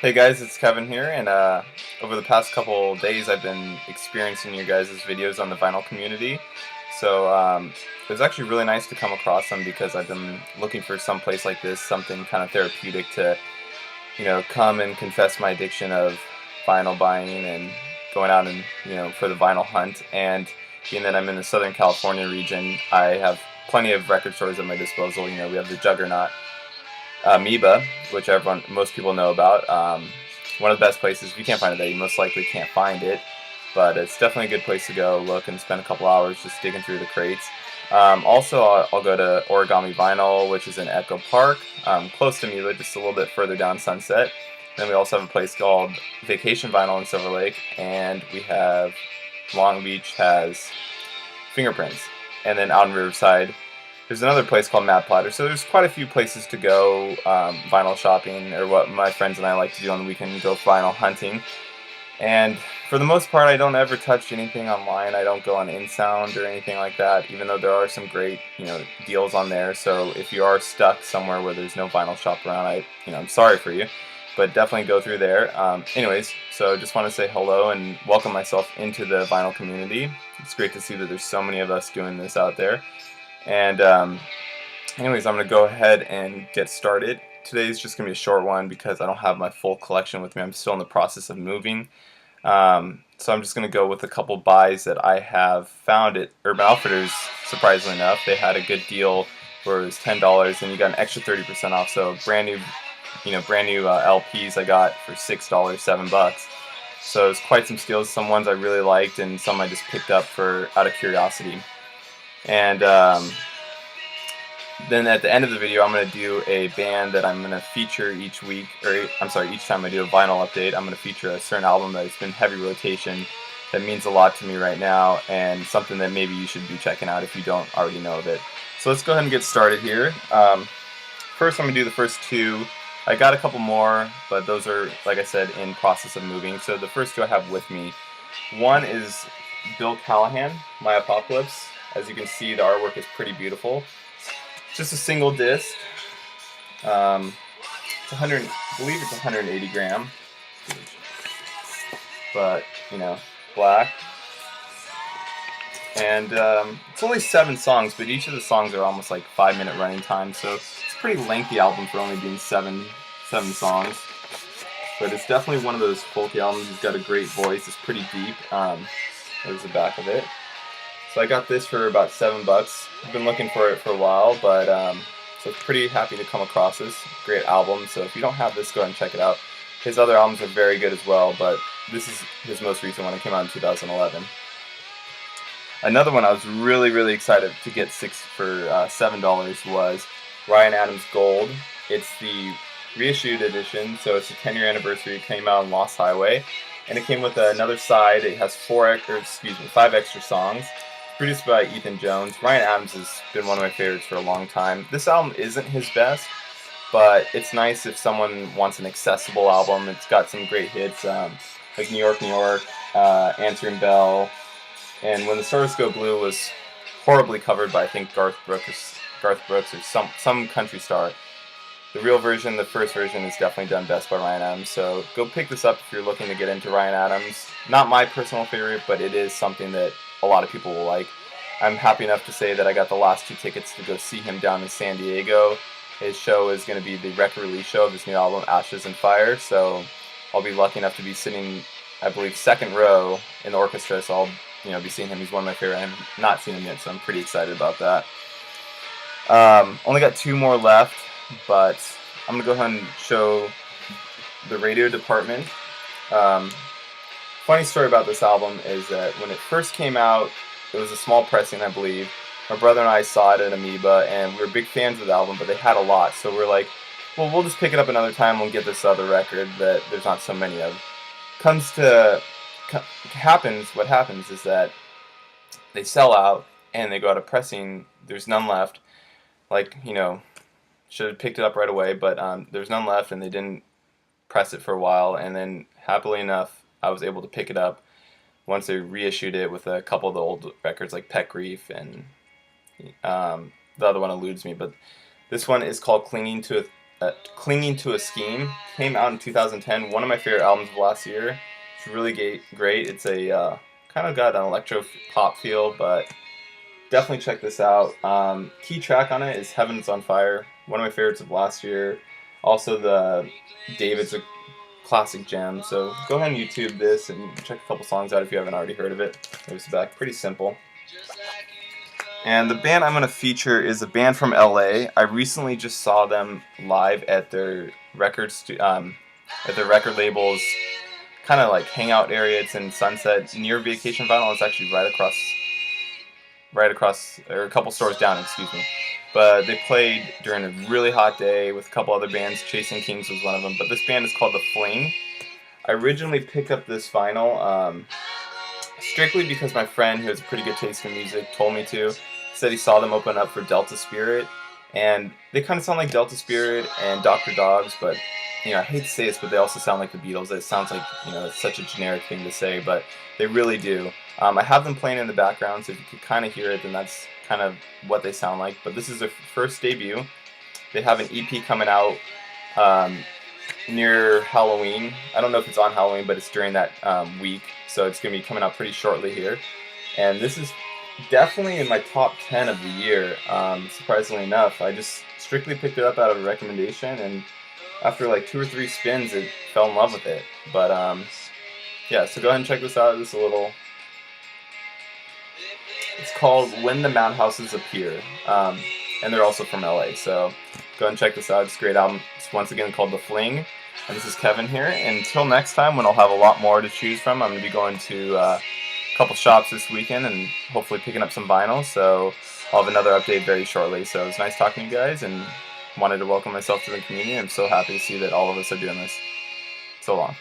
Hey guys, it's Kevin here, and over the past couple days I've been experiencing your guys' videos on the vinyl community. So it was actually really nice to come across them because I've been looking for some place like this, something kind of therapeutic to, come and confess my addiction of vinyl buying and going out and, for the vinyl hunt. And being that I'm in the Southern California region, I have plenty of record stores at my disposal. We have the Juggernaut Amoeba, which most people know about. One of the best places. If you can't find it there, you most likely can't find it. But it's definitely a good place to go look and spend a couple hours just digging through the crates. Also, I'll go to Origami Vinyl, which is in Echo Park, close to Amoeba, just a little bit further down Sunset. Then we also have a place called Vacation Vinyl in Silver Lake, and we have Long Beach has Fingerprints, and then out in Riverside there's another place called Mad Platter. So there's quite a few places to go vinyl shopping, or what my friends and I like to do on the weekend, go vinyl hunting. And for the most part, I don't ever touch anything online. I don't go on InSound or anything like that, even though there are some great, deals on there. So if you are stuck somewhere where there's no vinyl shop around, I'm sorry for you, but definitely go through there. Anyways, so just want to say hello and welcome myself into the vinyl community. It's great to see that there's so many of us doing this out there. And anyways, I'm going to go ahead and get started. Today's just going to be a short one because I don't have my full collection with me. I'm still in the process of moving. So I'm just going to go with a couple buys that I have found at Urban Outfitters. Surprisingly enough, they had a good deal where it was $10 and you got an extra 30% off. So brand new LPs I got for $6, $7. So it's quite some steals. Some ones I really liked and some I just picked up out of curiosity. And then at the end of the video, I'm going to do a band that I'm going to feature each week, or I'm sorry, each time I do a vinyl update, I'm going to feature a certain album that has been heavy rotation that means a lot to me right now, and something that maybe you should be checking out if you don't already know of it. So let's go ahead and get started here. First, I'm going to do the first two. I got a couple more, but those are, like I said, in process of moving. So the first two I have with me. One is Bill Callahan, My Apocalypse. As you can see, the artwork is pretty beautiful. Just a single disc. It's 100, I believe it's 180 gram, but black. And it's only 7 songs, but each of the songs are almost like 5-minute running time, so it's a pretty lengthy album for only being seven songs. But it's definitely one of those folky albums. He's got a great voice. It's pretty deep. There's the back of it. So I got this for about $7. I've been looking for it for a while, but so pretty happy to come across this. Great album. So if you don't have this, go ahead and check it out. His other albums are very good as well, but this is his most recent one. It came out in 2011. Another one I was really, really excited to get for $7 was Ryan Adams Gold. It's the reissued edition, so it's the 10-year anniversary. It came out on Lost Highway, and it came with another side. It has 5 extra songs. Produced by Ethan Jones. Ryan Adams has been one of my favorites for a long time. This album isn't his best, but it's nice if someone wants an accessible album. It's got some great hits, like New York, New York, Answering Bell, and When the Stars Go Blue was horribly covered by, I think, Garth Brooks or some country star. The real version, the first version, is definitely done best by Ryan Adams, so go pick this up if you're looking to get into Ryan Adams. Not my personal favorite, but it is something that a lot of people will like. I'm happy enough to say that I got the last 2 tickets to go see him down in San Diego. His show is going to be the record release show of his new album, Ashes and Fire, so I'll be lucky enough to be sitting, I believe, second row in the orchestra, so I'll be seeing him. He's one of my favorite. I have not seen him yet, so I'm pretty excited about that. Only got 2 more left, but I'm going to go ahead and show the radio department. Funny story about this album is that when it first came out, it was a small pressing, I believe. My brother and I saw it at Amoeba, and we were big fans of the album, but they had a lot, so we're like, well, we'll just pick it up another time. We'll get this other record that there's not so many of. What happens is that they sell out, and they go out of pressing. There's none left. Should have picked it up right away, but there's none left, and they didn't press it for a while, and then happily enough, I was able to pick it up once they reissued it with a couple of the old records like Pet Grief, and the other one eludes me, but this one is called Clinging to Clinging to a Scheme came out in 2010. One of my favorite albums of last year. It's really great. It's a kind of got an electro pop feel, but definitely check this out. Key track on it is Heaven's on Fire, one of my favorites of last year. Also, the David's a classic gem, so go ahead and YouTube this and check a couple songs out if you haven't already heard of it. There's the back, pretty simple. And the band I'm going to feature is a band from LA. I recently just saw them live at their at their record label's kind of like hangout area. It's in Sunset near Vacation Vinyl. It's actually right across, or a couple stores down, excuse me. But they played during a really hot day with a couple other bands. Chasing Kings was one of them. But this band is called the Fling. I originally picked up this vinyl strictly because my friend, who has a pretty good taste in music, told me to. Said he saw them open up for Delta Spirit, and they kind of sound like Delta Spirit and Dr. Dogs, but I hate to say this, but they also sound like the Beatles. It sounds like it's such a generic thing to say, but they really do. I have them playing in the background, so if you could kind of hear it, then that's kind of what they sound like. But this is their first debut. They have an EP coming out near Halloween. I don't know if it's on Halloween, but it's during that week, so it's going to be coming out pretty shortly here. And this is definitely in my top 10 of the year, surprisingly enough. I just strictly picked it up out of a recommendation, and after like 2 or 3 spins, it fell in love with it. But yeah, so go ahead and check this out. It's called When the Madhouses Appear, and they're also from LA, so go ahead and check this out. It's a great album. It's once again called The Fling, and this is Kevin here. Until next time, when I'll have a lot more to choose from, I'm going to be going to couple shops this weekend and hopefully picking up some vinyl, so I'll have another update very shortly. So it was nice talking to you guys, and wanted to welcome myself to the community. I'm so happy to see that all of us are doing this. So long.